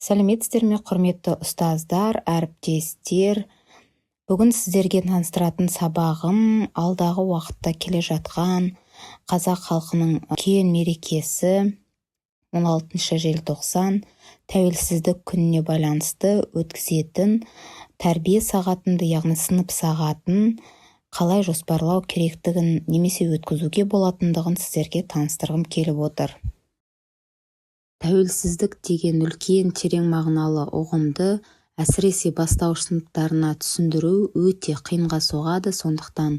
Сәлеметсіздер ме, құрметті ұстаздар, әріптестер. Бүгін сіздерге таныстыратын сабағым алдағы уақытта келе жатқан қазақ халқының үлкен мерекесі 16 желтоқсан тәуелсіздік күніне байланысты өткізетін тәрбие сағатынды, яғни сынып сағатын қалай жоспарлау керектігін немесе өткізуге болатындығын сіздерге таныстырғым келіп отыр. Тәуелсіздік деген үлкен терең мағыналы ұғымды әсіресе бастауыш сыныптарына түсіндіру өте қиынға соғады. Сондықтан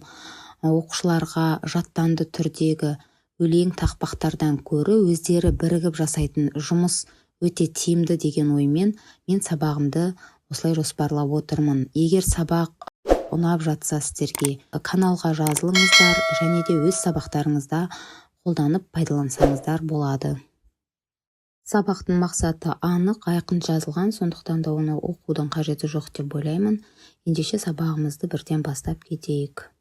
оқушыларға жаттанды түрдегі өлең тақпақтардан көрі өздері бірігіп жасайтын жұмыс өте тиімді деген оймен мен сабағымды осылай жоспарлап отырмын. Егер сабақ ұнап жатса сіздерге каналға жазылыңыздар және де өз сабақтарыңызда қолданып пайдалансаңыздар болады. Сабақтың мақсаты анық, айқын жазылған, сондықтан да оны оқудың қажеті жоқ деп ойлаймын. Ендеше сабағымызды бірден бастап кетейік.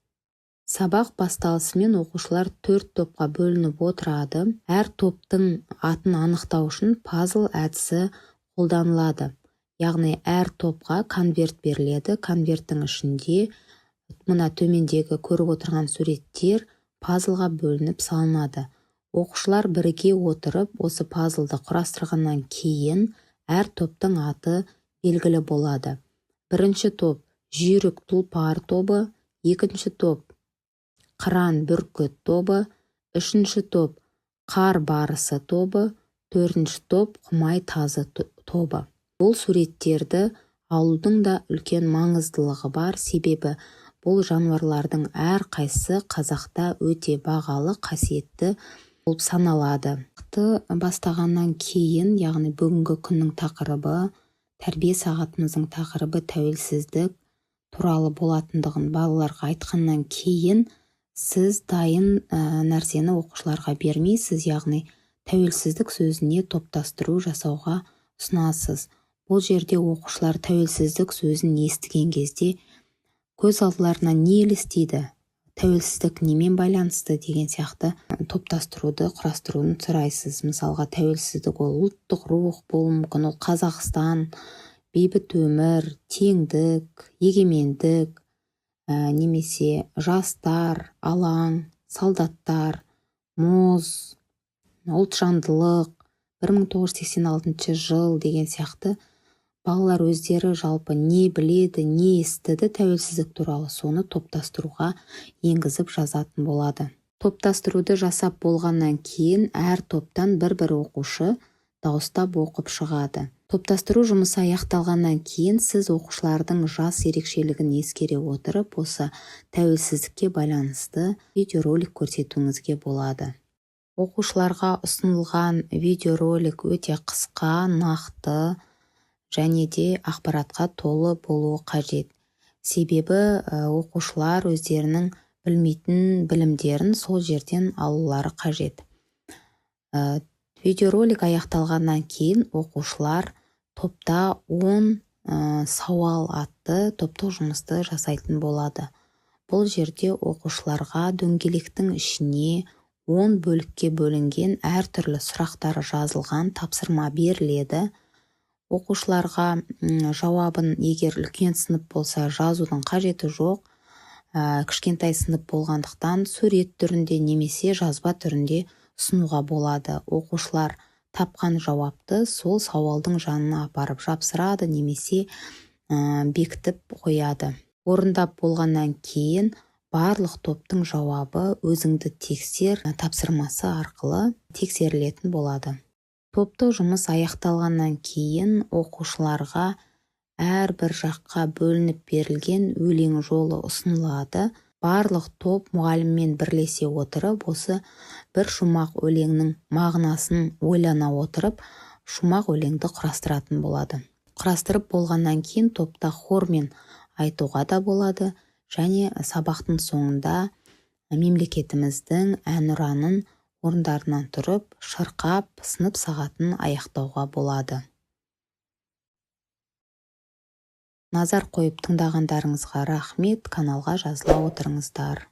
Сабақ басталысымен оқушылар 4 топқа бөлініп отырады. Әр топтың атын анықтау үшін пазл әдісі қолданылады. Яғни әр топқа конверт беріледі. Конверттің ішінде мына төмендегі көріп отырған суреттер пазлға бөлініп салынады. Оқушылар бірге отырып, осы пазлды құрастырғаннан кейін әр топтың аты белгілі болады. Бірінші топ жүйрік тұлпар тобы, екінші топ қыран бүркіт тобы, үшінші топ қар барысы тобы, төртінші топ құмай тазы тобы. Бұл суреттерді алудың да үлкен маңыздылығы бар, себебі бұл жануарлардың әрқайсысы қазақта өте бағалы, қасиетті болып саналады. Бастағаннан кейін, яғни бүгінгі күннің тақырыбы, тәрбие сағатымыздың тақырыбы тәуелсіздік туралы болатындығын балаларға айтқаннан кейін сіз дайын нәрсені оқушыларға бермейсіз, яғни тәуелсіздік сөзіне топтастыру жасауға ұсынасыз. Бұл жерде оқушылар тәуелсіздік сөзін естіген кезде көз алдыларына не елестейді? Тәуелсіздік немен байланысты деген сияқты топтастыруды, құрастыруын сұрайсыз. Мысалға, тәуелсіздік ол ұлттық рух, болуы мүмкін, ол Қазақстан, бейбіт өмір, теңдік, егемендік, немесе жастар, алаң, солдаттар, мұз, ұлтжандылық, 1986 жыл деген сияқты балалар өздері жалпы не біледі, не естіді тәуелсіздік туралы, соны топтастыруға енгізіп жазатын болады. Топтастыруды жасап болғаннан кейін әр топтан бір оқушы дауыстап оқып шығады. Топтастыру жұмысы аяқталғаннан кейін сіз оқушылардың жас ерекшелігін ескере отырып, осы тәуелсіздікке байланысты видеоролик көрсетуіңізге болады. Оқушыларға ұсынылған видеоролик өте қысқа, нақты және де ақпаратқа толы болуы қажет. Себебі оқушылар өздерінің білмейтін білімдерін сол жерден алулары қажет. Видеоролик аяқталғаннан кейін оқушылар топта 10 сауал атты топтық жұмысты жасайтын болады. Бұл жерде оқушыларға дөңгелектің ішіне 10 бөлікке бөлінген әртүрлі сұрақтары жазылған тапсырма беріледі. Оқушыларға жауабын егер үлкен сынып болса жазудың қажеті жоқ. Кішкентай сынып болғандықтан сурет түрінде немесе жазба түрінде ұсынуға болады. Оқушылар тапқан жауапты сол сауалдың жанына апарып жапсырады немесе бекітіп қояды. Орындап болғаннан кейін барлық топтың жауабы өзіңді тексер тапсырмасы арқылы тексерілетін болады. Топтық жұмыс аяқталғаннан кейін оқушыларға әрбір жаққа бөлініп берілген өлең жолы ұсынылады. Барлық топ мұғаліммен бірлесе отырып, осы бір шумақ өлеңнің мағынасын ойлана отырып, шумақ өлеңді құрастыратын болады. Құрастырып болғаннан кейін топта хормен айтуға да болады және сабақтың соңында мемлекетіміздің әнұранын орындарынан тұрып, шырқап, сынып сағатын аяқтауға болады. Назар қойып тыңдағандарыңызға рахмет, каналға жазыла отырыңыздар.